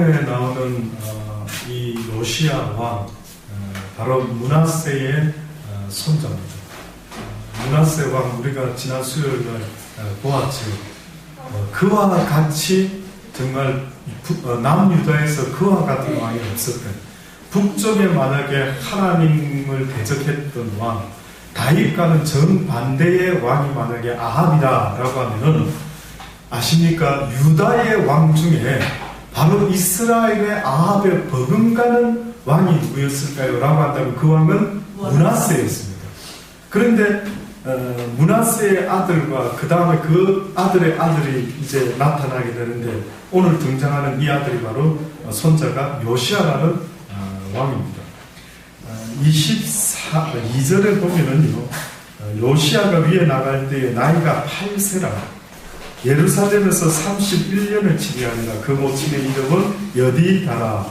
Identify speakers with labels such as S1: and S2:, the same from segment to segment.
S1: 에 나오는 이 요시야 왕, 바로 므낫세의 손자입니다. 므낫세 왕, 우리가 지난 수요일에 보았죠. 그와 같이 정말 남유다에서 그와 같은 왕이 없었던, 북쪽에 만약에 하나님을 대적했던 왕, 다윗과는 정반대의 왕이 만약에 아합이다라고 하면은, 아십니까? 유다의 왕 중에 바로 이스라엘의 아합에 버금가는 왕이 누구였을까요? 라고 한다면 그 왕은 므낫세였습니다. 그런데 므낫세의 아들과 그 다음에 그 아들의 아들이 이제 나타나게 되는데, 오늘 등장하는 이 아들이 바로 손자가 요시야라는 왕입니다. 22절에 보면은요, 요시야가 위에 나갈 때에 나이가 8세라 예루살렘에서 31년을 치리하니라. 그 모친의 이름은 여디다라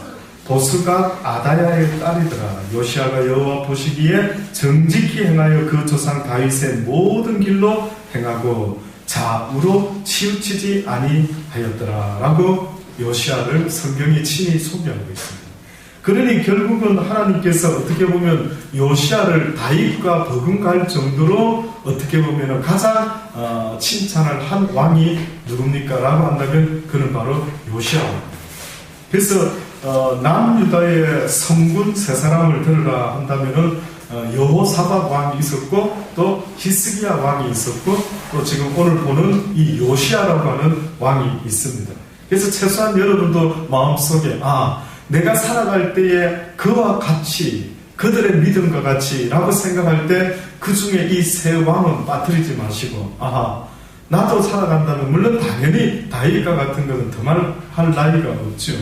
S1: 보스가 아다야의 딸이더라. 요시야가 여호와 보시기에 정직히 행하여 그 조상 다윗의 모든 길로 행하고 좌우로 치우치지 아니하였더라 라고 요시야를 성경이 친히 소개하고 있습니다. 그러니 결국은 하나님께서 어떻게 보면 요시야를 다윗과 버금갈 정도로 어떻게 보면 가장 칭찬을 한 왕이 누굽니까? 라고 한다면 그는 바로 요시야입니다. 그래서 남유다의 성군 세 사람을 들으라 한다면은 여호사밧 왕이 있었고, 또 히스기야 왕이 있었고, 또 지금 오늘 보는 이 요시야라고 하는 왕이 있습니다. 그래서 최소한 여러분도 마음속에 내가 살아갈 때에 그와 같이, 그들의 믿음과 같이 라고 생각할 때 그 중에 이 세 왕은 빠뜨리지 마시고, 나도 살아간다면 물론 당연히 다윗과 같은 것은 더 말할 나이가 없죠.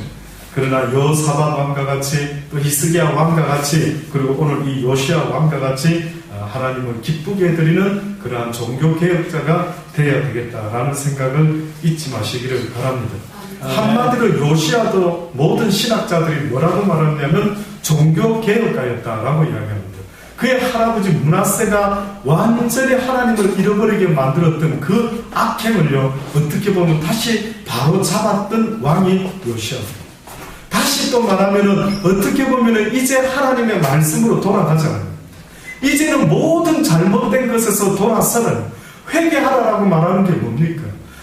S1: 그러나 여호사밧 왕과 같이, 또 히스기야 왕과 같이, 그리고 오늘 이 요시야 왕과 같이 하나님을 기쁘게 해드리는 그러한 종교개혁자가 되어야 되겠다라는 생각을 잊지 마시기를 바랍니다. 한마디로 요시야도 모든 신학자들이 뭐라고 말하냐면 종교개혁가였다라고 이야기합니다. 그의 할아버지 므낫세가 완전히 하나님을 잃어버리게 만들었던 그 악행을요, 어떻게 보면 다시 바로 잡았던 왕이 요시야입니다. 다시 또 말하면은 어떻게 보면은 이제 하나님의 말씀으로 돌아가잖아요. 이제는 모든 잘못된 것에서 돌아서는 회개하라라고 말하는 게 뭡니까?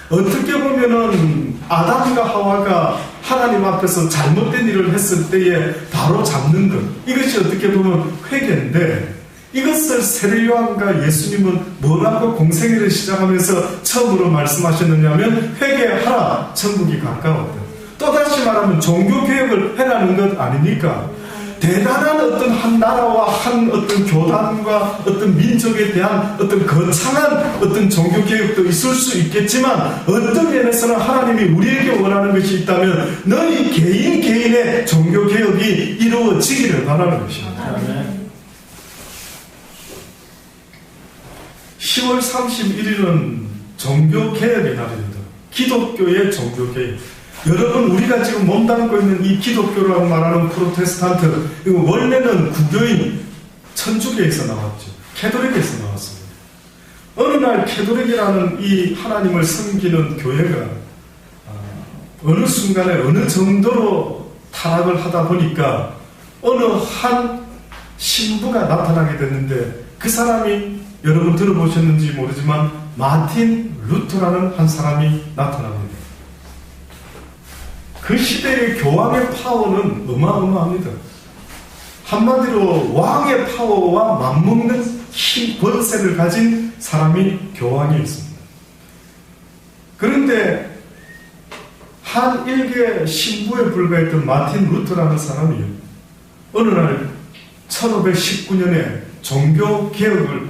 S1: 어떻게 보면은 아담과 하와가 하나님 앞에서 잘못된 일을 했을 때에 바로 잡는 것, 이것이 어떻게 보면 회개인데, 이것을 세례요한과 예수님은 뭐라고 공생애를 시작하면서 처음으로 말씀하셨느냐면 회개하라, 천국이 가까웠다. 또다시 말하면 종교개혁을 해라는 것 아닙니까? 대단한 어떤 한 나라와 한 어떤 교단과 어떤 민족에 대한 어떤 거창한 어떤 종교개혁도 있을 수 있겠지만, 어떤 면에서는 하나님이 우리에게 원하는 것이 있다면 너희 개인의 종교개혁이 이루어지기를 바라는 것입니다. 아멘. 10월 31일은 종교개혁의 날입니다. 기독교의 종교개혁. 여러분, 우리가 지금 몸담고 있는 이 기독교라고 말하는 프로테스탄트, 이거 원래는 구교인 천주교에서 나왔죠. 캐톨릭에서 나왔습니다. 어느 날 캐톨릭이라는 이 하나님을 섬기는 교회가 어느 순간에 어느 정도로 타락을 하다 보니까 어느 한 신부가 나타나게 됐는데, 그 사람이 여러분 들어보셨는지 모르지만 마틴 루터라는 한 사람이 나타납니다. 그 시대의 교황의 파워는 어마어마합니다. 한마디로 왕의 파워와 맞먹는 힘, 권세를 가진 사람이 교황이었습니다. 그런데 한 일개 신부에 불과했던 마틴 루터라는 사람이 어느 날 1519년에 종교개혁을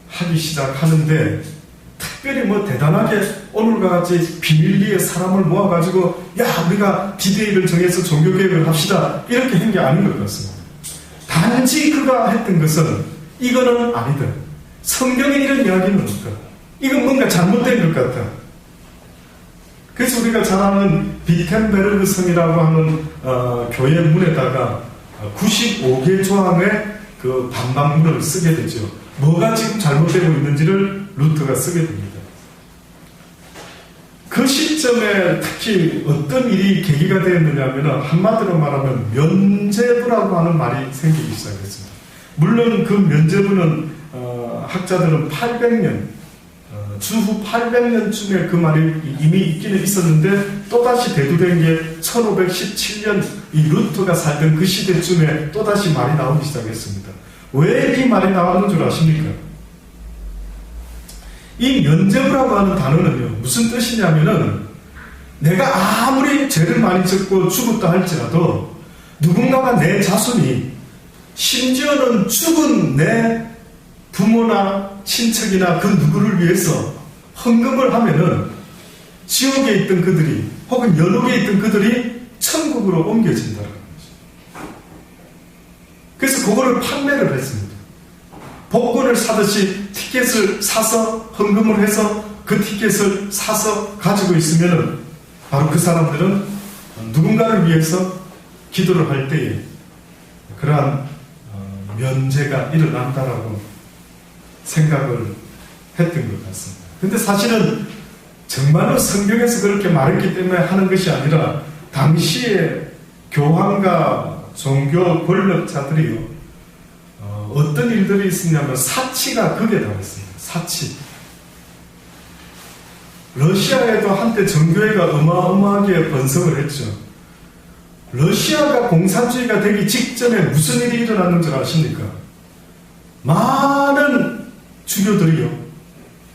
S1: 하기 시작하는데, 특별히 대단하게 오늘과 같이 비밀리에 사람을 모아가지고 우리가 디데이를 정해서 종교개혁을 합시다 이렇게 한 게 아닌 것 같습니다. 단지 그가 했던 것은 이거는 아니다, 성경에 이런 이야기는 없다, 이건 뭔가 잘못된 것 같다. 그래서 우리가 잘 아는 비텐베르그 성이라고 하는 교회 문에다가 95개 조항의 그 반박문을 쓰게 되죠. 뭐가 지금 잘못되고 있는지를 루터가 쓰게 됩니다. 그 시점에 특히 어떤 일이 계기가 되었느냐 하면 한마디로 말하면 면죄부라고 하는 말이 생기기 시작했습니다. 물론 그 면죄부는 학자들은 800년 주후 800년쯤에 그 말이 이미 있기는 있었는데 또다시 대두된 게 1517년 이 루터가 살던 그 시대쯤에 또다시 말이 나오기 시작했습니다. 왜 이 말이 나왔는 줄 아십니까? 이 면죄부라고 하는 단어는요, 무슨 뜻이냐면은 내가 아무리 죄를 많이 짓고 죽었다 할지라도 누군가가 내 자손이, 심지어는 죽은 내 부모나 친척이나 그 누구를 위해서 헌금을 하면은 지옥에 있던 그들이 혹은 연옥에 있던 그들이 천국으로 옮겨진다는 거죠. 그래서 그거를 판매를 했습니다. 복권을 사듯이 티켓을 사서 헌금을 해서 그 티켓을 사서 가지고 있으면은 바로 그 사람들은 누군가를 위해서 기도를 할 때에 그러한 면죄가 일어난다라고 생각을 했던 것 같습니다. 근데 사실은 정말로 성경에서 그렇게 말했기 때문에 하는 것이 아니라 당시에 교황과 종교 권력자들이요, 어떤 일들이 있었냐면 사치가 극에 달했습니다. 사치. 러시아에도 한때 정교회가 어마어마하게 번성을 했죠. 러시아가 공산주의가 되기 직전에 무슨 일이 일어났는 줄 아십니까? 많은 주교들이요,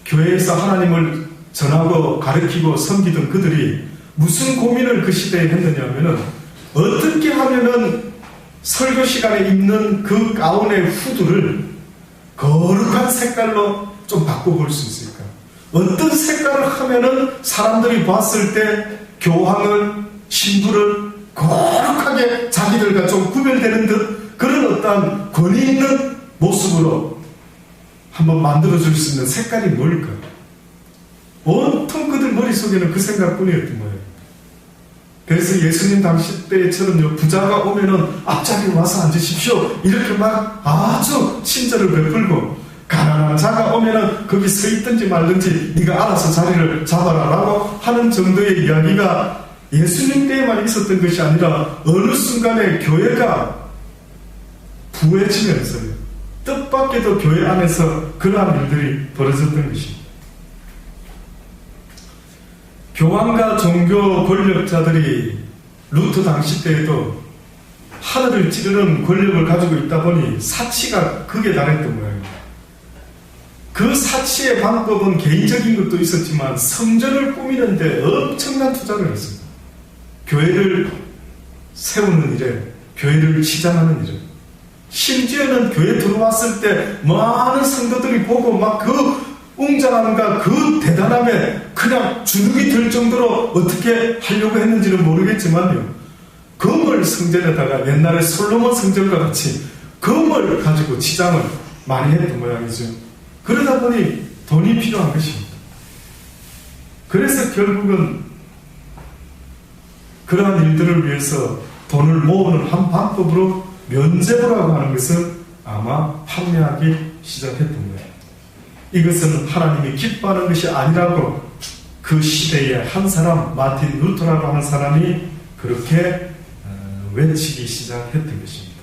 S1: 교회에서 하나님을 전하고 가르치고 섬기던 그들이 무슨 고민을 그 시대에 했느냐 하면은 어떻게 하면은 설교 시간에 입는 그 가운의 후드를 거룩한 색깔로 좀 바꿔볼 수 있을까? 어떤 색깔을 하면은 사람들이 봤을 때 교황을, 신부를 거룩하게 자기들과 좀 구별되는 듯 그런 어떤 권위 있는 모습으로 한번 만들어줄 수 있는 색깔이 뭘까? 온통 그들 머릿속에는 그 생각뿐이었던 거예요. 그래서 예수님 당시 때처럼요, 부자가 오면은 앞자리에 와서 앉으십시오 이렇게 막 아주 친절을 베풀고, 가난한 자가 오면은 거기 서 있든지 말든지 네가 알아서 자리를 잡아라 라고 하는 정도의 이야기가 예수님 때에만 있었던 것이 아니라 어느 순간에 교회가 부해지면서요, 뜻밖에도 교회 안에서 그러한 일들이 벌어졌던 것입니다. 교황과 종교 권력자들이 루터 당시 때에도 하늘을 찌르는 권력을 가지고 있다 보니 사치가 극에 달했던 모양입니다. 그 사치의 방법은 개인적인 것도 있었지만 성전을 꾸미는데 엄청난 투자를 했습니다. 교회를 세우는 일에, 교회를 치장하는 일에, 심지어는 교회 들어왔을 때 많은 성도들이 보고 막 그 웅장함과 그 대단함에 그냥 주눅이 들 정도로 어떻게 하려고 했는지는 모르겠지만요, 금을 성전에다가 옛날에 솔로몬 성전과 같이 금을 가지고 치장을 많이 했던 모양이죠. 그러다 보니 돈이 필요한 것입니다. 그래서 결국은 그러한 일들을 위해서 돈을 모으는 한 방법으로 면죄부라고 하는 것을 아마 판매하기 시작했던 거예요. 이것은 하나님이 기뻐하는 것이 아니라고 그 시대에 한 사람, 마틴 루터라고 하는 사람이 그렇게 외치기 시작했던 것입니다.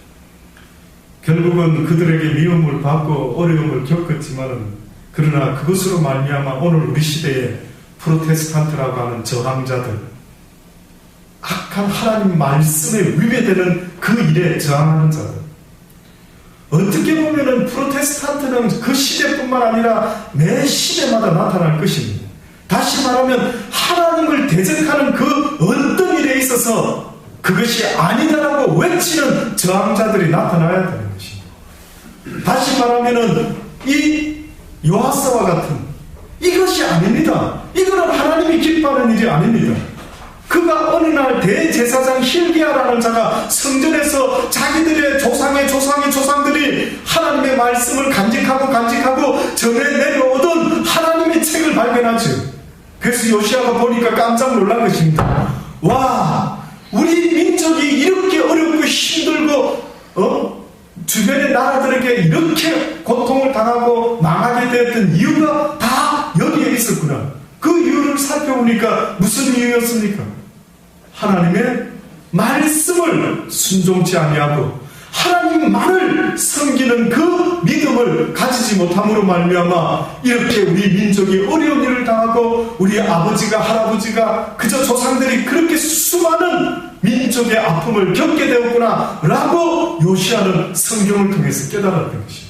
S1: 결국은 그들에게 미움을 받고 어려움을 겪었지만은, 그러나 그것으로 말미암아 오늘 우리 시대에 프로테스탄트라고 하는 저항자들, 악한 하나님 말씀에 위배되는 그 일에 저항하는 자들, 어떻게 보면은 프로테스탄트는 그 시대뿐만 아니라 매 시대마다 나타날 것입니다. 다시 말하면 하나님을 대적하는 그 어떤 일에 있어서 그것이 아니다라고 외치는 저항자들이 나타나야 되는 것입니다. 다시 말하면은 이 요하스와 같은, 이것이 아닙니다. 이거는 하나님이 기뻐하는 일이 아닙니다. 그가 어느 날 대제사장 hil기야라는 자가 성전에서 자기들의 조상의 조상들이 하나님의 말씀을 간직하고 전해 내려오던 하나님의 책을 발견하죠. 그래서 요시야가 보니까 깜짝 놀란 것입니다. 와, 우리 민족이 이렇게 어렵고 힘들고 주변의 나라들에게 이렇게 고통을 당하고 망하게 되었던 이유가 다 여기에 있었구나. 그 이유를 살펴보니 어려우니까 무슨 이유였습니까? 하나님의 말씀을 순종치 아니하고 하나님만을 섬기는 그 믿음을 가지지 못함으로 말미암아 이렇게 우리 민족이 어려운 일을 당하고 우리 아버지가 할아버지가 그저 조상들이 그렇게 수많은 민족의 아픔을 겪게 되었구나 라고 요시아는 성경을 통해서 깨달았던 것입니다.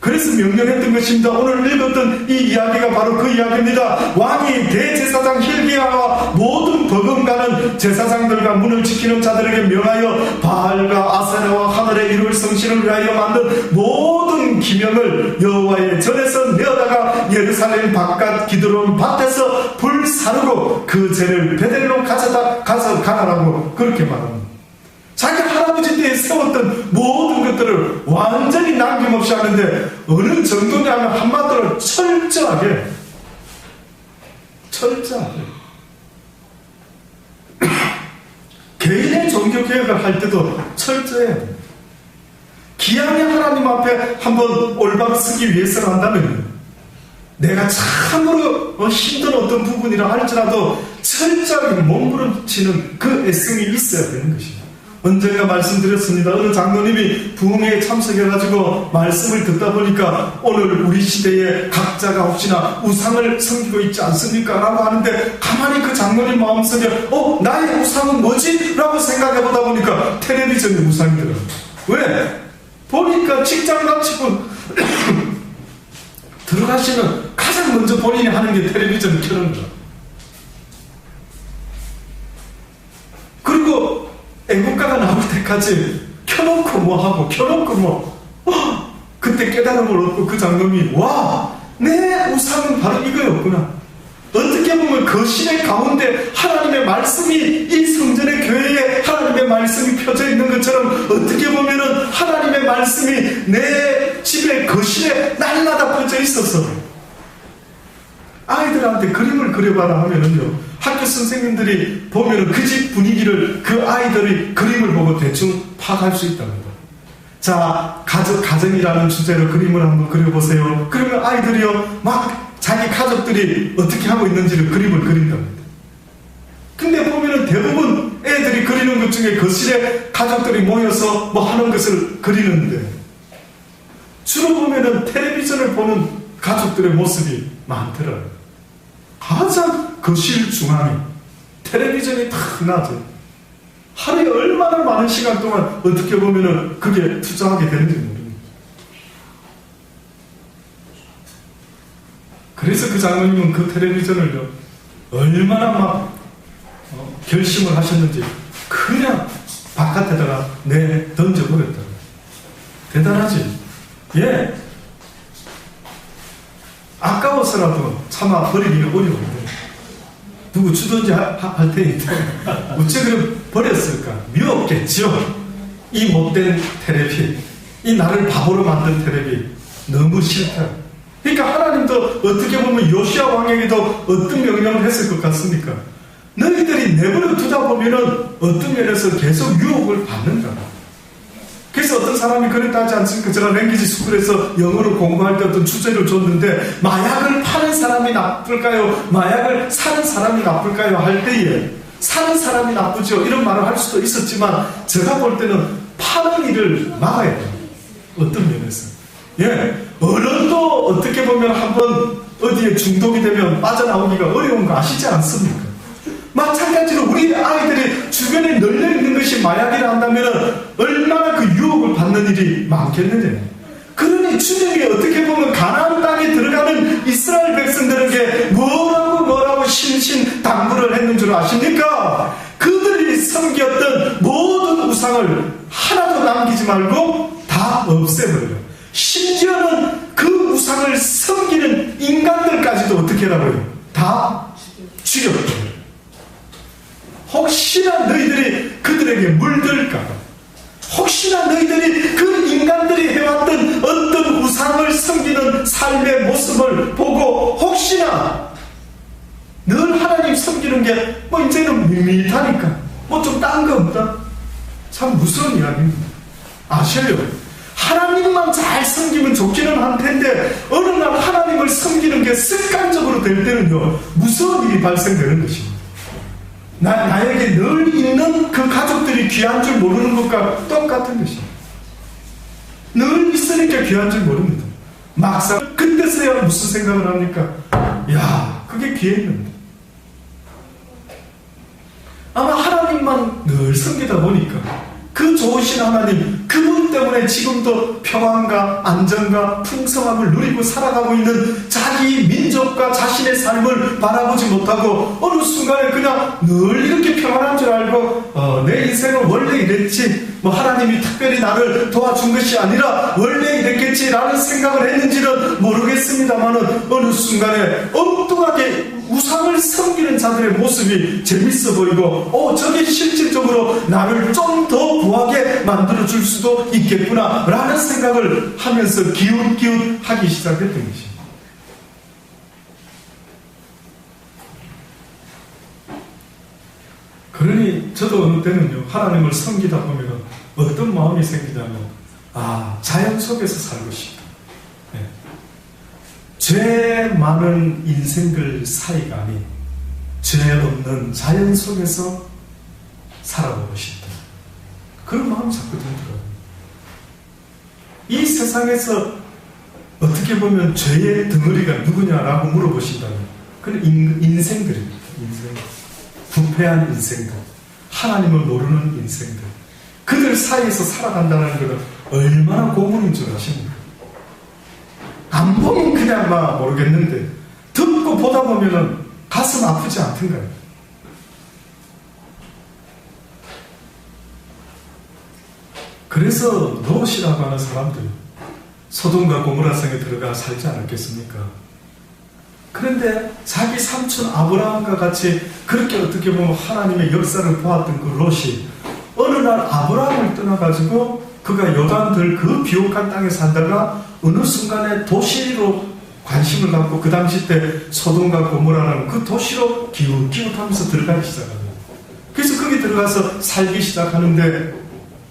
S1: 그래서 명령했던 것입니다. 오늘 읽었던 이 이야기가 바로 그 이야기입니다. 왕이 대제사장 hil기야와 모든 버금가는 제사장들과 문을 지키는 자들에게 명하여 바알과 아세라와 하늘에 이룰 성신을 위하여 만든 모든 기명을 여호와의 전에서 내어다가 예루살렘 바깥 기드론 밭에서 불 사르고 그 죄를 베델로 가서 가라라고 그렇게 말합니다. 자기 할아버지 때에 세웠던 모든 것들을 완전히 남김없이 하는데 어느 정도냐면 한마디로 철저하게 개인의 종교개혁을 할 때도 철저해야 돼요. 기왕에 하나님 앞에 한번 올바로 쓰기 위해서는 한다면 내가 참으로 힘든 어떤 부분이라 할지라도 철저하게 몸부림치는 그 애씀이 있어야 되는 것입니다. 언젠가 말씀드렸습니다. 어느 장로님이 부흥회에 참석해가지고 말씀을 듣다 보니까 오늘 우리 시대에 각자가 혹시나 우상을 섬기고 있지 않습니까? 라고 하는데 가만히 그 장로님 마음속에 나의 우상은 뭐지? 라고 생각해보다 보니까 텔레비전이 우상이더라고요. 왜? 보니까 직장 마치고 들어가시면 가장 먼저 본인이 하는 게 텔레비전을 켜는 거예요. 그리고 애국가가 나올 때까지 켜놓고 뭐하고 켜놓고 그때 깨달음을 얻고 그 장로님이 내 우상은 바로 이거였구나. 어떻게 보면 거실의 가운데 하나님의 말씀이 이 성전의 교회에 하나님의 말씀이 펴져 있는 것처럼 어떻게 보면은 하나님의 말씀이 내 집의 거실에 날마다 펴져 있어서 아이들한테 그림을 그려봐라 하면은요 학교 선생님들이 보면은 그 집 분위기를 그 아이들이 그림을 보고 대충 파악할 수 있답니다. 자, 가정이라는 주제로 그림을 한번 그려보세요. 그러면 아이들이요 막 자기 가족들이 어떻게 하고 있는지를 그림을 그린답니다. 근데 보면은 대부분 애들이 그리는 것 중에 거실에 가족들이 모여서 뭐 하는 것을 그리는데 주로 보면은 텔레비전을 보는 가족들의 모습이 많더라고요. 가장 거실 중앙에 텔레비전이 탁 나죠. 하루에 얼마나 많은 시간 동안 어떻게 보면은 그게 투자하게 되는지 모릅니다. 그래서 그 장로님은 그 텔레비전을 얼마나 막 결심을 하셨는지 그냥 바깥에다가 던져버렸다고. 대단하지? 예. 아까워서라도 차마 버리기는 어려운데 누구 주든지 할 테니까 어째 그럼 버렸을까? 미웠겠죠. 이 못된 텔레비, 이 나를 바보로 만든 텔레비 너무 싫다. 그러니까 하나님도 어떻게 보면 요시야 왕에게도 어떤 명령을 했을 것 같습니까? 너희들이 내버려 두다 보면은 어떤 면에서 계속 유혹을 받는다. 그래서 어떤 사람이 그랬다 하지 않습니까? 제가 랭귀지 스쿨에서 영어를 공부할 때 어떤 주제를 줬는데 마약을 파는 사람이 나쁠까요? 마약을 사는 사람이 나쁠까요? 할 때에 사는 사람이 나쁘죠. 이런 말을 할 수도 있었지만 제가 볼 때는 파는 일을 막아야 돼요. 어떤 면에서. 예. 어른도 어떻게 보면 한번 어디에 중독이 되면 빠져나오기가 어려운 거 아시지 않습니까? 마찬가지로 우리 아이들이 주변에 널려있는 것이 마약이라 한다면 얼마나 그 유혹을 받는 일이 많겠느냐. 그러니 주님이 어떻게 보면 가나안 땅에 들어가는 이스라엘 백성들에게 뭐라고 신신당부를 했는 줄 아십니까? 그들이 섬겼던 모든 우상을 하나도 남기지 말고 다 없애버려요. 심지어는 그 우상을 섬기는 인간들까지도 어떻게 하라고요? 다 죽여버려요. 혹시나 너희들이 그들에게 물들까봐, 혹시나 너희들이 그 인간들이 해왔던 어떤 우상을 섬기는 삶의 모습을 보고 혹시나 늘 하나님 섬기는 게 뭐 이제는 밋밋하니까 뭐 좀 딴 거 없다? 참 무서운 이야기입니다. 아셔요. 하나님만 잘 섬기면 좋기는 한 텐데 어느 날 하나님을 섬기는 게 습관적으로 될 때는요, 무서운 일이 발생되는 것입니다. 나에게 늘 있는 그 가족들이 귀한 줄 모르는 것과 똑같은 것입니다. 늘 있으니까 귀한 줄 모릅니다. 막상 그때서야 무슨 생각을 합니까? 야, 그게 귀했는데. 아마 하나님만 늘 섬기다 보니까 그 좋으신 하나님, 그분 때문에 지금도 평안과 안정과 풍성함을 누리고 살아가고 있는 자기 민족과 자신의 삶을 바라보지 못하고 어느 순간에 그냥 늘 이렇게 평안한 줄 알고 내 인생은 원래 이랬지, 하나님이 특별히 나를 도와준 것이 아니라 원래 이랬겠지라는 생각을 했는지는 모르겠습니다만은 어느 순간에 엉뚱하게 우상을 섬기는 자들의 모습이 재밌어 보이고 저게 실질적으로 나를 좀 더 구하게 만들어줄 수도 있겠구나 라는 생각을 하면서 기웃기웃 하기 시작했던 것입니다. 그러니 저도 어느 때는요, 하나님을 섬기다 보면 어떤 마음이 생기냐면 자연 속에서 살고 싶다. 네. 죄 많은 인생들 사이가 아닌 죄 없는 자연 속에서 살아보고 싶다. 그런 마음이 자꾸 들더라고요. 이 세상에서 어떻게 보면 죄의 덩어리가 누구냐라고 물어보신다면 그건 인생들입니다. 부패한 인생들, 하나님을 모르는 인생들, 그들 사이에서 살아간다는 것은 얼마나 고문인 줄 아십니까? 안 보면 그냥 모르겠는데 듣고 보다 보면 가슴 아프지 않던가요? 그래서 롯이라고 하는 사람들, 소돔과 고모라 성에 들어가 살지 않았겠습니까? 그런데 자기 삼촌 아브라함과 같이 그렇게 어떻게 보면 하나님의 역사를 보았던 그 롯이 어느 날 아브라함을 떠나가지고 그가 요단들 그 비옥한 땅에 살다가 어느 순간에 도시로 관심을 갖고 그 당시 때 소돔과 고모라는 그 도시로 기웃기웃하면서 들어가기 시작합니다. 그래서 거기 들어가서 살기 시작하는데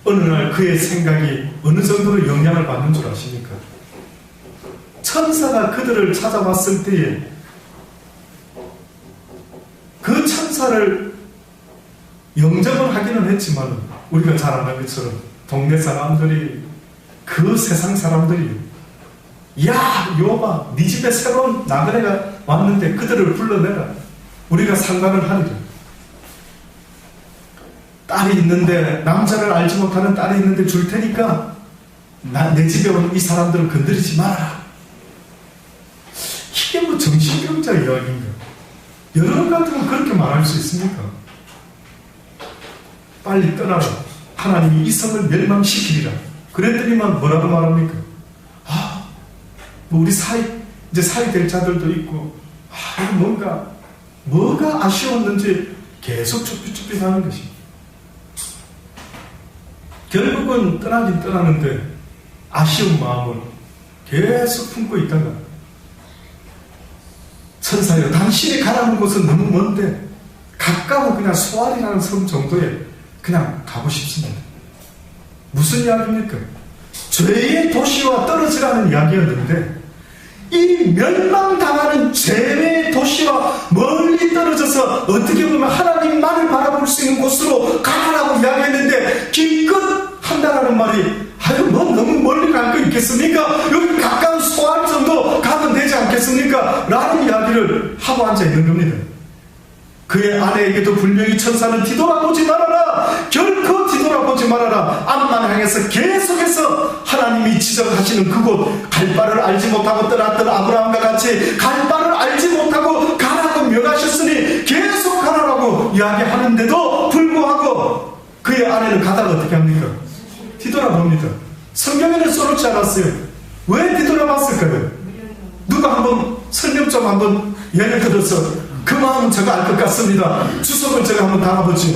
S1: 어느 날 그의 생각이 어느 정도로 영향을 받는 줄 아십니까? 천사가 그들을 찾아왔을 때에 그 천사를 영접을 하기는 했지만 우리가 잘 아는 것처럼 동네 사람들이, 그 세상 사람들이 야, 여봐, 네 집에 새로운 나그네가 왔는데 그들을 불러내라, 우리가 상관을 하리라. 딸이 있는데, 남자를 알지 못하는 딸이 있는데 줄 테니까 내 집에 온 이 사람들을 건드리지 말아라. 이게 정신병자 이야기인가? 여러분 같으면 그렇게 말할 수 있습니까? 빨리 떠나라, 하나님이 이 성을 멸망시키리라. 그랬더니만 뭐라고 말합니까? 우리 이제 사이 될 자들도 있고, 뭐가 아쉬웠는지 계속 쭈삣쭈삣 하는 것입니다. 결국은 떠나긴 떠나는데 아쉬운 마음을 계속 품고 있다가, 천사여, 당신이 가라는 곳은 너무 먼데 가까운 그냥 소알이라는 섬 정도에 그냥 가고 싶습니다. 무슨 이야기입니까? 죄의 도시와 떨어지라는 이야기였는데 이 멸망당하는 죄의 도시와 멀리 떨어져서 어떻게 보면 하나님만을 바라볼 수 있는 곳으로 가라고 이야기했는데 기껏 한다라는 말이 너무 멀리 갈 거 있겠습니까? 여기 가까운 소알 정도 가면 되지 않겠습니까? 라는 이야기를 하고 앉아 있는 겁니다. 그의 아내에게도 분명히 천사는 뒤돌아보지 말아라, 결코 뒤돌아보지 말아라, 앞만 향해서 계속해서 하나님이 지적하시는 그곳, 갈 바를 알지 못하고 떠났던 아브라함과 같이 갈 바를 알지 못하고 가라고 명하셨으니 계속 가라라고 이야기하는데도 불구하고 그의 아내는 가다가 어떻게 합니까? 뒤돌아봅니다. 성경에는 써놓지 않았어요. 왜 뒤돌아봤을까요? 누가 한번 설명 좀 한번 예를 들어서 그 마음은 제가 알 것 같습니다. 주석을 제가 한번 달아보죠.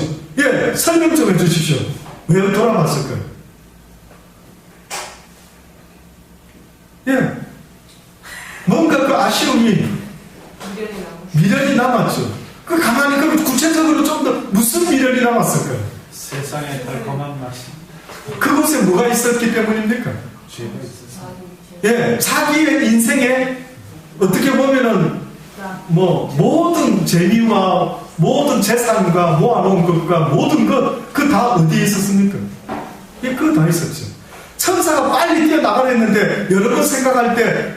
S1: 설명 좀 해주십시오. 왜 돌아봤을까요? 뭔가 그 아쉬움이, 미련이 남았죠. 가만히 구체적으로 좀 더 무슨 미련이 남았을까요?
S2: 세상의 달콤한 맛이.
S1: 그곳에 뭐가 있었기 때문입니까? 죄가 있었어요. 예, 자기의 인생에 어떻게 보면은 모든 재미와 모든 재산과 모아놓은 것과 모든 것 그 다 어디에 있었습니까? 예, 그거 다 있었죠. 천사가 빨리 뛰어나가려 했는데 여러 번 생각할 때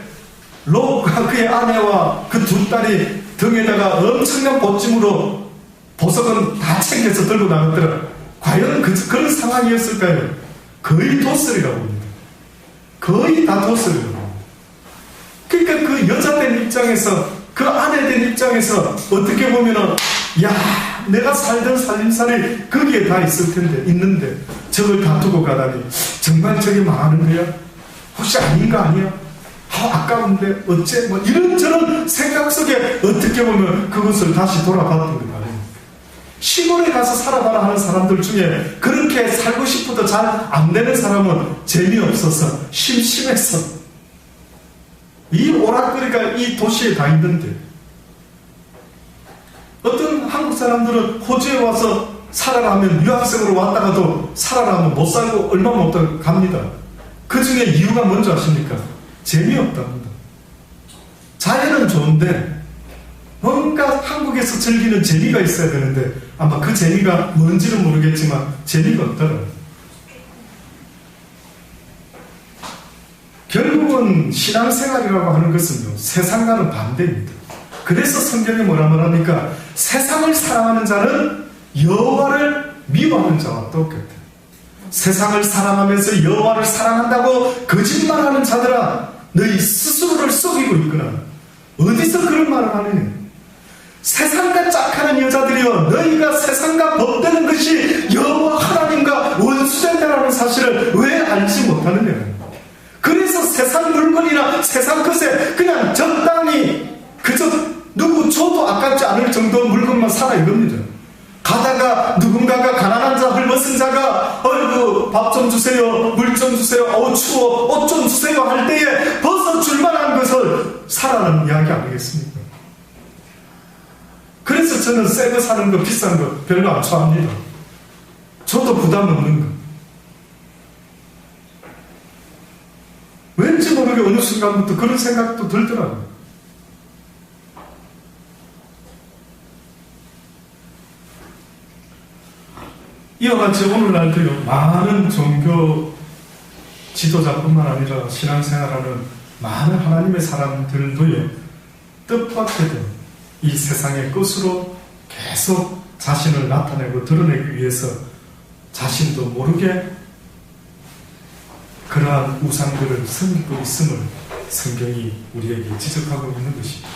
S1: 롯과 그의 아내와 그 두 딸이 등에다가 엄청난 보찜으로 보석은 다 챙겨서 들고 나갔더라. 과연 그런 상황이었을까요? 거의 도스리라고 봅니다. 거의 다 도스리라고 봅니다. 그러니까 그 여자된 입장에서 그 아내된 입장에서 어떻게 보면은 내가 살던 살림살이 거기에 다 있을 텐데 있는데 저걸 다 두고 가다니 정말 저게 망하는 거야? 혹시 아닌 거 아니야? 아까운데 어째 이런저런 생각 속에 어떻게 보면 그것을 다시 돌아봤던 거 아니에요. 시골에 가서 살아봐라 하는 사람들 중에 그렇게 살고 싶어도 잘 안 되는 사람은 재미없어서 심심했어. 이 오락거리가 이 도시에 다 있는데 어떤 한국 사람들은 호주에 와서 살아라 하면 유학생으로 왔다가도 살아라 하면 못 살고 얼마 못 갑니다. 그 중에 이유가 뭔지 아십니까? 재미없답니다. 자연은 좋은데 뭔가 한국에서 즐기는 재미가 있어야 되는데 아마 그 재미가 뭔지는 모르겠지만 재미가 없더라고요. 결국은 신앙생활이라고 하는 것은요, 세상과는 반대입니다. 그래서 성경에 뭐라 말합니까? 세상을 사랑하는 자는 여호와를 미워하는 자와 똑같아요. 세상을 사랑하면서 여호와를 사랑한다고 거짓말하는 자들아, 너희 스스로를 속이고 있구나. 어디서 그런 말을 하느냐? 세상과 짝하는 여자들이여, 너희가 세상과 법되는 것이 여호와 하나님과 원수된다라는 사실을 왜 알지 못하느냐? 그래서 세상 물건이나 세상 것에 그냥 적당히 그저 누구 줘도 아깝지 않을 정도의 물건만 사라 이겁니다. 가다가 누군가가 가난한 자, 헐벗은 자가 어이구 밥 좀 주세요, 물 좀 주세요, 추워, 옷 좀 주세요 할 때에 벗어 줄 만한 것을 사라는 이야기 아니겠습니까? 그래서 저는 새 거 사는 거, 비싼 거 별로 안 좋아합니다. 저도 부담 없는 거. 왠지 모르게 어느 순간부터 그런 생각도 들더라고요. 이와 같이 오늘날도요, 많은 종교 지도자뿐만 아니라 신앙생활하는 많은 하나님의 사람들도요, 뜻밖에도 이 세상의 것으로 계속 자신을 나타내고 드러내기 위해서 자신도 모르게 그러한 우상들을 섬기고 있음을 성경이 우리에게 지적하고 있는 것입니다.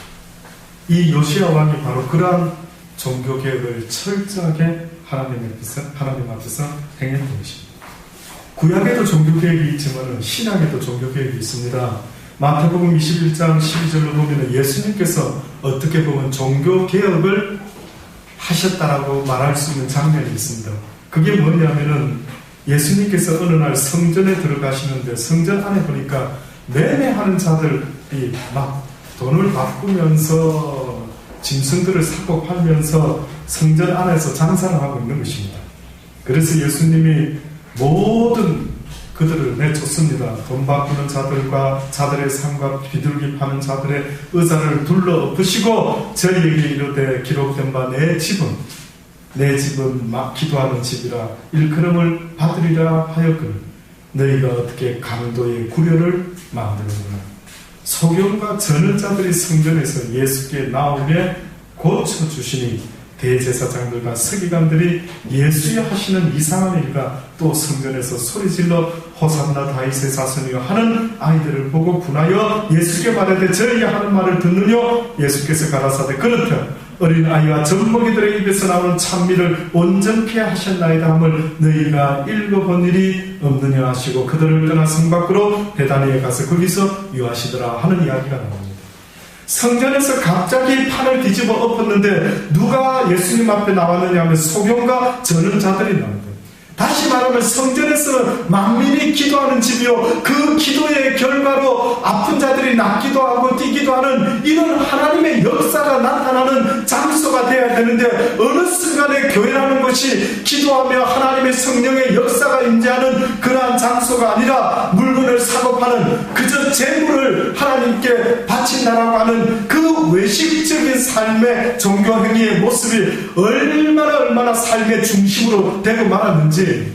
S1: 이 요시야 왕이 바로 그러한 종교개혁을 철저하게 하나님 앞에서 행했던 것입니다. 구약에도 종교개혁이 있지만 신약에도 종교개혁이 있습니다. 마태복음 21장 12절로 보면 예수님께서 어떻게 보면 종교개혁을 하셨다라고 말할 수 있는 장면이 있습니다. 그게 뭐냐면은 예수님께서 어느 날 성전에 들어가시는데 성전 안에 보니까 매매하는 자들이 막 돈을 바꾸면서 짐승들을 사고 팔면서 성전 안에서 장사를 하고 있는 것입니다. 그래서 예수님이 모든 그들을 내쫓습니다. 돈 바꾸는 자들과 자들의 상과 비둘기 파는 자들의 의자를 둘러 엎으시고 저희에게 이르되 기록된 바 내 집은 막 기도하는 집이라 일컬음을 받으리라 하였거늘 너희가 어떻게 강도의 구려를 만드는구나. 소경과 저는 자들이 성전에서 예수께 나오게 고쳐주시니 대제사장들과 서기관들이 예수의 하시는 이상한 일과 또 성전에서 소리질러 호산나 다윗의 자손이여 하는 아이들을 보고 분하여 예수께 말하되 저희가 하는 말을 듣느뇨. 예수께서 가라사대 그렇다. 어린아이와 젖먹이들의 입에서 나오는 찬미를 온전케 하셨나이다 함을 너희가 읽어본 일이 없느냐 하시고 그들을 떠나 성 밖으로 베다니에 가서 거기서 유하시더라 하는 이야기가 나옵니다. 성전에서 갑자기 판을 뒤집어 엎었는데 누가 예수님 앞에 나왔느냐 하면 소경과 저는 자들이 나옵니다. 다시 말하면 성전에서는 만민이 기도하는 집이요, 그 기도의 결과로 아픈 자들이 낫기도 하고 뛰기도 하는 이런 하나님의 역사가 나타나는 장소가 되어야 되는데, 어느 순간에 교회라는 것이 기도하며 하나님의 성령의 역사가 임재하는 그러한 장소가 아니라 물건을 사고 파는, 그저 재물을 하나님께 바친다라고 하는 그 외식적인 삶의 종교 행위의 모습이 얼마나 삶의 중심으로 되고 말았는지,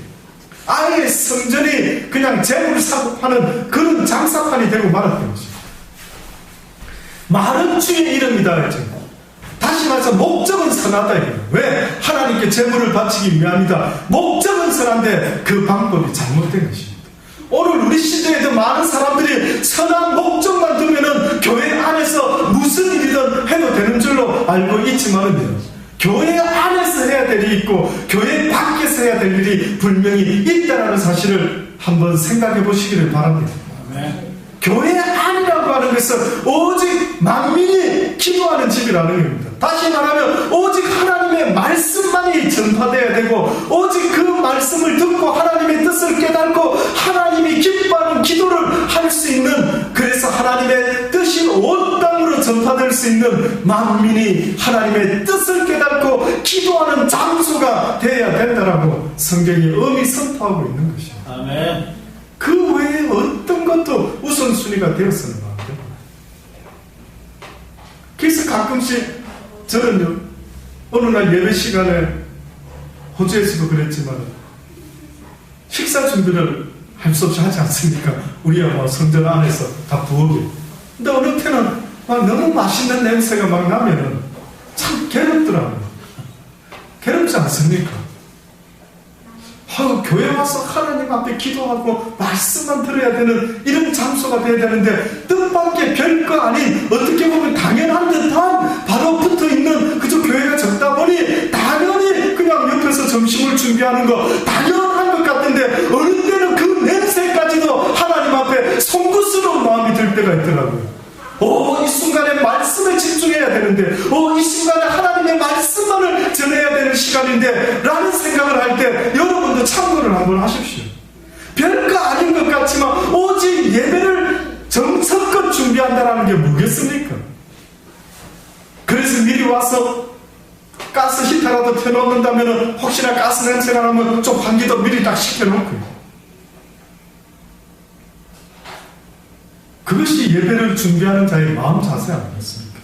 S1: 아예 성전이 그냥 재물을 사고 파는 그런 장사판이 되고 말았던 것입니다. 말은 주의 이름이다 했죠. 다시 말해서 목적은 선하다. 왜? 하나님께 재물을 바치기 위함이다. 목적은 선한데 그 방법이 잘못된 것입니다. 오늘 우리 시대에도 많은 사람들이 선한 목적만 두면은 교회 안에서 무슨 일이든 해도 되는 줄로 알고 있지만은요, 교회 안에서 해야 될 일이 있고 교회 밖에서 해야 될 일이 분명히 있다는 사실을 한번 생각해 보시기를 바랍니다. 아멘. 교회 안이라고 하는 것은 오직 만민이 기도하는 집이라는 겁니다. 다시 말하면 오직 하나님의 말씀만이 전파되어야 되고, 오직 그 말씀을 듣고 하나님의 뜻을 깨닫고 하나님이 기뻐하는 기도를 할 수 있는, 그래서 하나님의 뜻이 온 땅으로 전파될 수 있는 만민이 하나님의 뜻을 깨닫고 기도하는 장소가 되어야 된다라고 성경이 엄히 선포하고 있는 것입니다. 아멘. 그 외에 어떤 것도 우선순위가 되었으면 안 됩니다. 그래서 가끔씩 저는요, 어느 날 예배 시간에 호주에서도 그랬지만 식사 준비를 할 수 없이 하지 않습니까? 우리야 뭐 성전 안에서 다 부엌에. 근데 어느 때는 막 너무 맛있는 냄새가 막 나면은 참 괴롭더라고요. 괴롭지 않습니까? 교회 와서 하나님 앞에 기도하고 말씀만 들어야 되는 이런 장소가 되어야 되는데, 뜻밖의 별거 아닌, 어떻게 보면 당연한 듯한 바로 붙어있는 그저 교회가 적다 보니 당연히 그냥 옆에서 점심을 준비하는 거 당연한 것 같은데, 어느 때는 그 냄새까지도 하나님 앞에 송구스러운 마음이 들 때가 있더라고요. 이 순간에 말씀에 집중해야 되는데, 이 순간에 하나님의 말씀만을 전해야 되는 시간인데 라는 생각을 할 때 여러분도 참고를 한번 하십시오. 별거 아닌 것 같지만 오직 예배를 정성껏 준비한다는 게 뭐겠습니까? 그래서 미리 와서 가스 히터라도 켜놓는다면 혹시나 가스 냄새가 나면 좀 환기도 미리 딱 시켜놓고요. 그것이 예배를 준비하는 자의 마음 자세 아니겠습니까?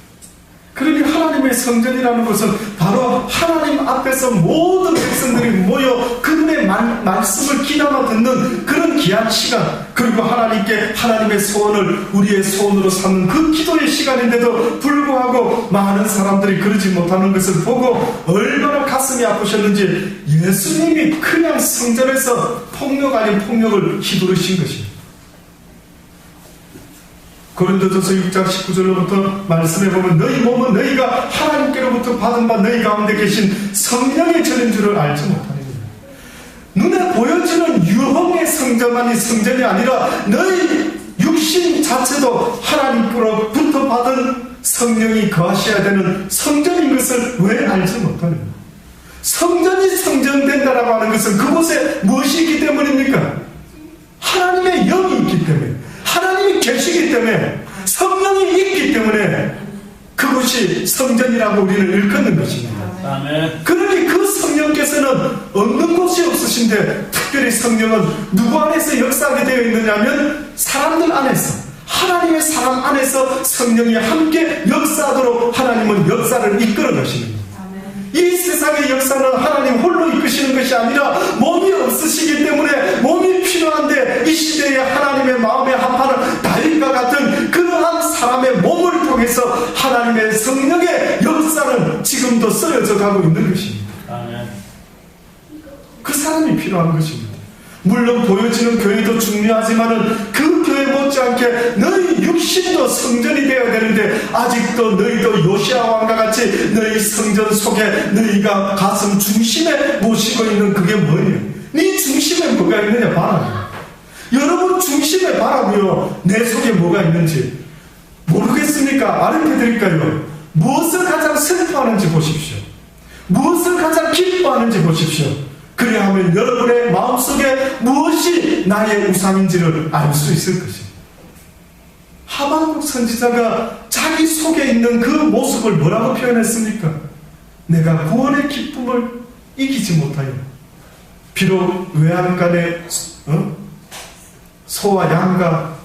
S1: 그러니 하나님의 성전이라는 것은 바로 하나님 앞에서 모든 백성들이 모여 그분의 말씀을 귀담아 듣는 그런 귀한 시간, 그리고 하나님께 하나님의 소원을 우리의 소원으로 삼는 그 기도의 시간인데도 불구하고 많은 사람들이 그러지 못하는 것을 보고 얼마나 가슴이 아프셨는지, 예수님이 그냥 성전에서 폭력 아닌 폭력을 휘두르신 것입니다. 고린도전서 6장 19절로부터 말씀해 보면, 너희 몸은 너희가 하나님께로부터 받은 바 너희 가운데 계신 성령의 전인 줄을 알지 못하느냐. 눈에 보여지는 유형의 성전만이 성전이 아니라 너희 육신 자체도 하나님께로부터 받은 성령이 거하셔야 되는 성전인 것을 왜 알지 못하느냐. 성전이 성전된다라고 하는 것은 그곳에 무엇이 있기 때문입니까? 하나님의 영이 있기 때문에, 하나님이 계시기 때문에, 성령이 있기 때문에 그것이 성전이라고 우리는 일컫는 것입니다. 아멘. 그러니 그 성령께서는 없는 곳이 없으신데, 특별히 성령은 누구 안에서 역사하게 되어 있느냐면 사람들 안에서, 하나님의 사람 안에서 성령이 함께 역사하도록 하나님은 역사를 이끌어 가시는 겁니다. 이 세상의 역사는 하나님 홀로 이끄시는 것이 아니라 몸이 없으시기 때문에 몸이 필요한데, 이 시대에 하나님의 마음에 합하는 다윗과 같은 그러한 사람의 몸을 통해서 하나님의 성령의 역사는 지금도 쓰여져 가고 있는 것입니다. 아멘. 그 사람이 필요한 것입니다. 물론 보여지는 교회도 중요하지만은 그 교회 못지않게 너희 육신도 성전이 되어야 되는데, 아직도 너희도 요시야 왕과 같이 너희 성전 속에 너희가 가슴 중심에 모시고 있는 그게 뭐예요? 네 중심에 뭐가 있느냐 봐라. 여러분 중심에 봐라고요. 내 속에 뭐가 있는지 모르겠습니까? 알려 드릴까요? 무엇을 가장 슬퍼하는지 보십시오. 무엇을 가장 기뻐하는지 보십시오. 그래야 하면 여러분의 마음속에 무엇이 나의 우상인지를 알 수 있을 것입니다. 하박국 선지자가 자기 속에 있는 그 모습을 뭐라고 표현했습니까? 내가 구원의 기쁨을 이기지 못하여 비록 외양간에 소와 양과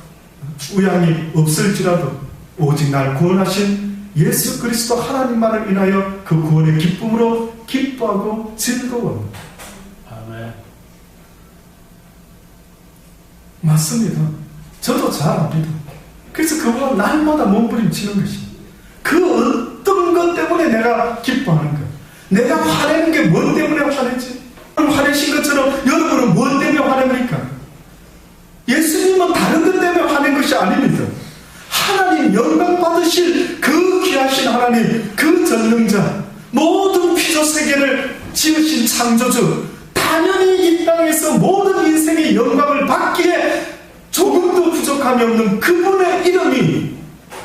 S1: 우양이 없을지라도 오직 날 구원하신 예수 그리스도 하나님만을 인하여 그 구원의 기쁨으로 기뻐하고 즐거워합니다.
S2: 아멘.
S1: 맞습니다. 저도 잘 압니다. 그래서 그거가 날마다 몸부림치는 것입니다. 그 어떤 것 때문에 내가 기뻐하는 것, 내가 화내는 게 뭔 때문에 화내지? 화내신 것처럼 여러분은 뭔 때문에 화냅니까? 예수님은 다른 것 때문에 화낸 것이 아닙니다. 하나님 영광 받으실 그 귀하신 하나님, 그 전능자, 모든 피조 세계를 지으신 창조주, 당연히 이 땅에서 모든 인생의 영광을 받기에 조금도 부족함이 없는 그분의 이름이,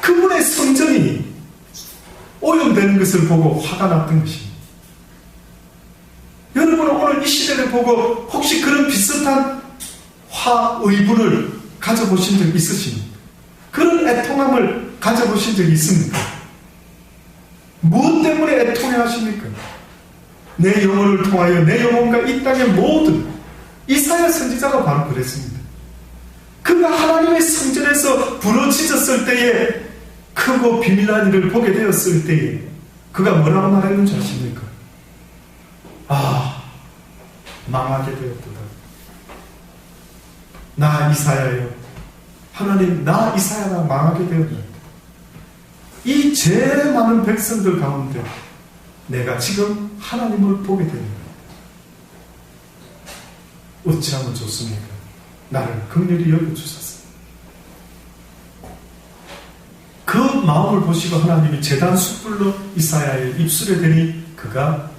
S1: 그분의 성전이 오염되는 것을 보고 화가 났던 것입니다. 여러분은 오늘 이 시대를 보고 혹시 그런 비슷한 의분을 가져보신 적 있으십니까? 그런 애통함을 가져보신 적이 있습니까? 무엇 때문에 애통해 하십니까? 내 영혼을 통하여 내 영혼과 이 땅의 모든, 이사야 선지자가 바로 그랬습니다. 그가 하나님의 성전에서 부러지졌을 때에, 크고 비밀한 일을 보게 되었을 때에 그가 뭐라고 말했는지 아십니까? 망하게 되었도다. 나 이사야여, 하나님 나 이사야가 망하게 되었다. 이 제일 많은 백성들 가운데 내가 지금 하나님을 보게 됩니다. 어찌하면 좋습니까? 나를 긍휼히 여겨주셨습니다. 그 마음을 보시고 하나님이 제단 숯불로 이사야의 입술에 대니 그가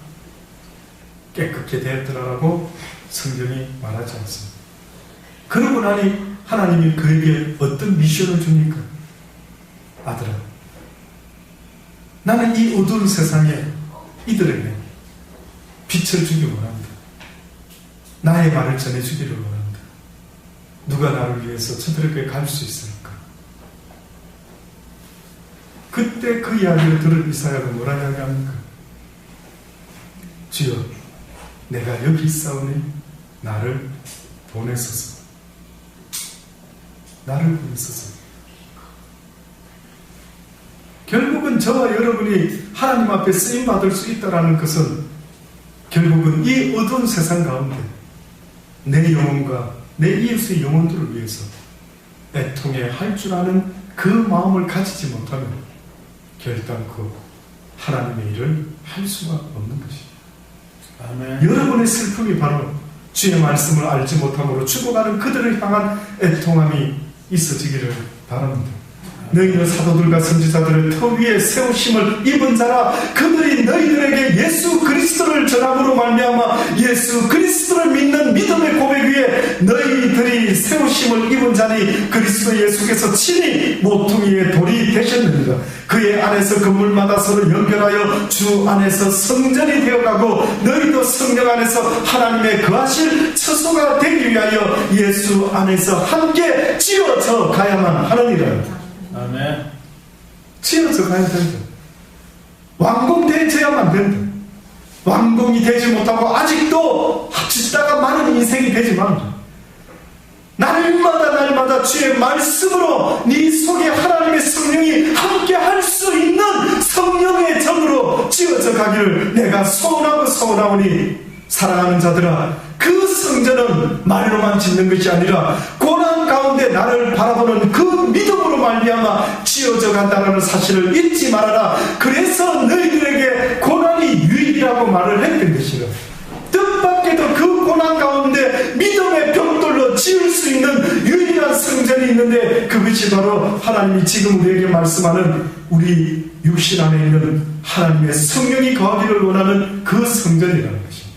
S1: 깨끗게 되었더라라고 성경이 말하지 않습니다. 그러고 나니 하나님이 그에게 어떤 미션을 줍니까? 아들아, 나는 이 어두운 세상에 이들에게 빛을 주기 원합니다. 나의 말을 전해주기를 원합니다. 누가 나를 위해서 저들에게 갈 수 있을까? 그때 그 이야기를 들은 이사야가 뭐라 이야기합니까? 주여, 내가 여기 있사오니 나를 보내소서. 나를 보내소서. 결국은 저와 여러분이 하나님 앞에 쓰임받을 수 있다는 것은 결국은 이 어두운 세상 가운데 내 영혼과 내 이웃의 영혼들을 위해서 애통해 할 줄 아는 그 마음을 가지지 못하면 결단코 하나님의 일을 할 수가 없는 것입니다.
S2: 아멘.
S1: 여러분의 슬픔이 바로 주의 말씀을 알지 못함으로 죽어가는 그들을 향한 애통함이 있어지기를 바랍니다. 너희는 사도들과 선지자들의 터 위에 세우심을 입은 자라. 그들이 너희들에게 예수 그리스도를 전함으로 말미암아 예수 그리스도를 믿는 믿음의 고백 위에 너희들이 세우심을 입은 자니 그리스도 예수께서 친히 모퉁이의 돌이 되셨느니라. 그의 안에서 건물마다 서로 연결하여 주 안에서 성전이 되어가고 너희도 성령 안에서 하나님의 거하실 처소가 되기 위하여 예수 안에서 함께 지어져 가야만 하느니라.
S2: 아멘.
S1: 지어져 가야 된다. 완공되어야만 된다. 완공이 되지 못하고 아직도 합치다가 많은 인생이 되지만 날마다 주의 말씀으로 네 속에 하나님의 성령이 함께 할 수 있는 성령의 정으로 지어져 가기를 내가 소원하오니 사랑하는 자들아, 그 성전은 말로만 짓는 것이 아니라 고난 가운데 나를 바라보는 그 믿음으로 말미암아 지어져 간다는 사실을 잊지 말아라. 그래서 너희들에게 고난이 유익이라고 말을 했던 것이라. 뜻밖에도 그 고난 가운데 믿음의 벽돌로 지을 수 있는 유일한 성전이 있는데 그것이 바로 하나님이 지금 우리에게 말씀하는 우리 육신 안에 있는 하나님의 성령이 거하기를 원하는 그 성전이라는 것입니다.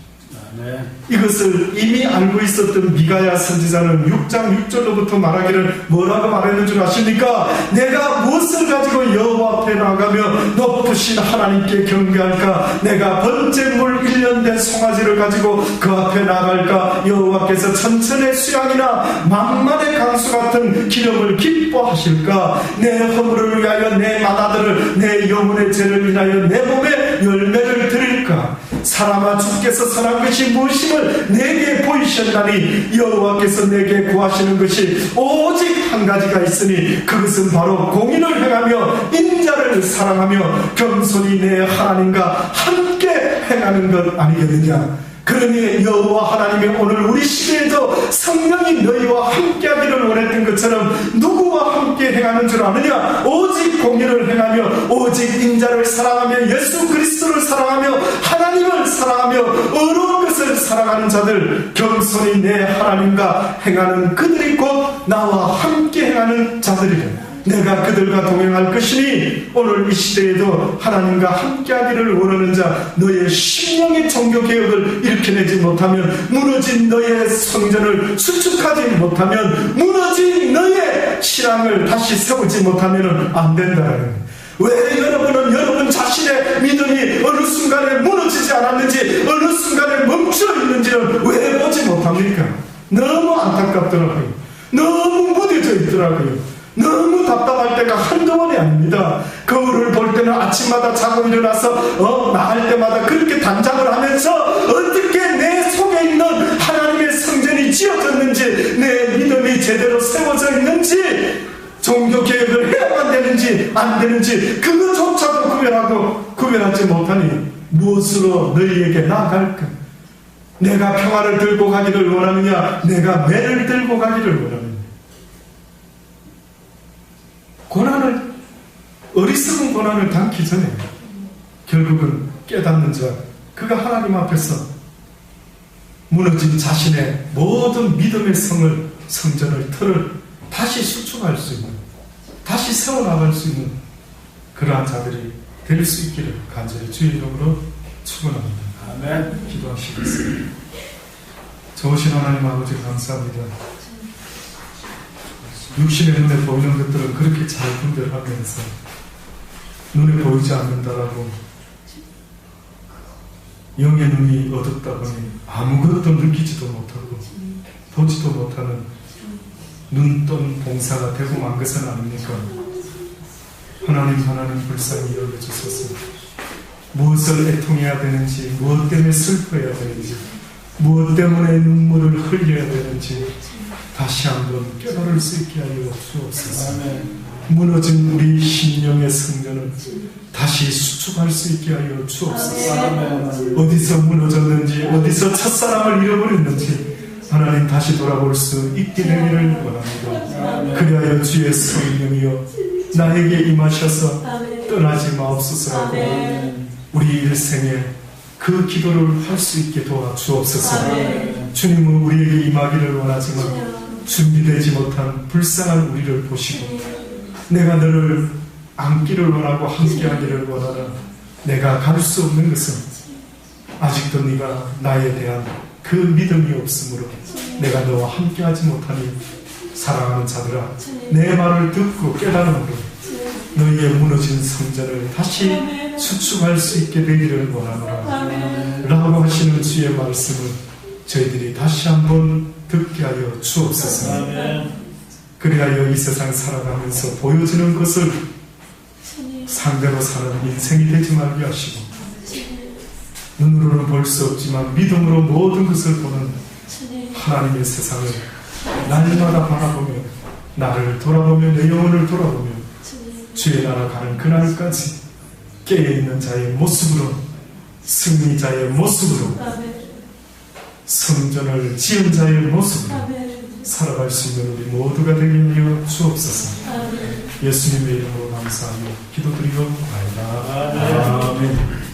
S2: 아멘.
S1: 이것을 이미 알고 있었던 미가야 선지자는 6장 6절로부터 말하기를 뭐라고 말했는 줄 아십니까? 내가 무엇을 가지고 여호와 앞에 나가며 높으신 하나님께 경배할까? 내가 번제물 1년 된 송아지를 가지고 그 앞에 나갈까? 여호와께서 천천의 수양이나 만만의 강수 같은 기름을 기뻐하실까? 내 허물을 위하여 내 맏아들을 내 영혼의 죄를 인하여 내 몸에 열매를 드릴까? 사람아 주께서 선한 것이 무엇임을 내게 보이셨나니 여호와께서 내게 구하시는 것이 오직 한 가지가 있으니 그것은 바로 공의를 행하며 인자를 사랑하며 겸손히 내 하나님과 함께 행하는 것 아니겠느냐. 그러니 여호와 하나님이 오늘 우리 시대에도 성령이 너희와 함께하기를 원했던 것처럼 누구와 함께 행하는 줄 아느냐? 오직 공의를 행하며 오직 인자를 사랑하며 예수 그리스도를 사랑하며 하나님을 사랑하며 어려운 것을 사랑하는 자들, 겸손히 내 하나님과 행하는 그들이 곧 나와 함께 행하는 자들이라. 내가 그들과 동행할 것이니 오늘 이 시대에도 하나님과 함께하기를 원하는 자, 너의 심령의 종교개혁을 일으켜내지 못하면, 무너진 너의 성전을 수축하지 못하면, 무너진 너의 신앙을 다시 세우지 못하면 안 된다는 거예요. 왜 여러분 자신의 믿음이 어느 순간에 무너지지 않았는지, 어느 순간에 멈춰 있는지를 왜 보지 못합니까? 너무 안타깝더라고요. 너무 무뎌져 있더라고요. 너무 답답할 때가 한두 번이 아닙니다. 거울을 볼 때는 아침마다 자고 일어나서 나갈 때마다 그렇게 단장을 하면서 어떻게 내 속에 있는 하나님의 성전이 지어졌는지, 내 믿음이 제대로 세워져 있는지, 종교개혁을 해야만 되는지 안 되는지 그것조차도 구별하지 못하니 무엇으로 너희에게 나아갈까? 내가 평화를 들고 가기를 원하느냐, 내가 매를 들고 가기를 원하느냐. 어리석은 고난을 당기 전에 결국은 깨닫는 자, 그가 하나님 앞에서 무너진 자신의 모든 믿음의 성전을 틀을 다시 수축할 수 있는, 다시 세워나갈 수 있는 그러한 자들이 될 수 있기를 간절히 주의 이름으로 축원합니다.
S2: 아멘.
S1: 기도하시겠습니다. 좋으신 하나님 아버지 감사합니다. 육신의 눈에 보이는 것들은 그렇게 잘 분별하면서 눈에 보이지 않는다라고, 영의 눈이 어둡다 보니 아무것도 느끼지도 못하고 보지도 못하는 눈뜬 봉사가 되고 만 것은 아닙니까? 하나님 불쌍히 여겨주소서. 무엇을 애통해야 되는지, 무엇 때문에 슬퍼해야 되는지, 무엇 때문에 눈물을 흘려야 되는지 다시 한번 깨달을 수 있게 하여 주옵소서. 무너진 우리 심령의 성전을 다시 수축할 수 있게 하여 주옵소서. 어디서 무너졌는지, 어디서 첫사랑을 잃어버렸는지 하나님 다시 돌아볼 수 있게 되기를 원합니다. 그리하여 주의 성령이여 나에게 임하셔서 떠나지 마옵소서라고 우리 일생에 그 기도를 할 수 있게 도와주옵소서. 주님은 우리에게 임하기를 원하지만 준비되지 못한 불쌍한 우리를 보시고 내가 너를 안기를 원하고 함께하기를 원하나 내가 갈 수 없는 것은 아직도 네가 나에 대한 그 믿음이 없으므로 내가 너와 함께하지 못하니 사랑하는 자들아, 내 말을 듣고 깨달음으로 너희의 무너진 성전을 다시 수축할 수 있게 되기를 원하노라 라고 하시는 주의 말씀을 저희들이 다시 한번 듣게 하여 주옵소서. 그리하여 이 세상 살아가면서 보여지는 것을 상대로 사는 인생이 되지 말게 하시고, 눈으로는 볼 수 없지만 믿음으로 모든 것을 보는 하나님의 세상을 날마다 바라보며, 나를 돌아보며 내 영혼을 돌아보며 주의 나라 가는 그날까지 깨어있는 자의 모습으로, 승리자의 모습으로, 성전을 지은 자의 모습으로 살아갈 수 있는 우리 모두가 되게 하여 주옵소서. 예수님의 이름으로 감사하며 기도드리옵나이다. 아멘.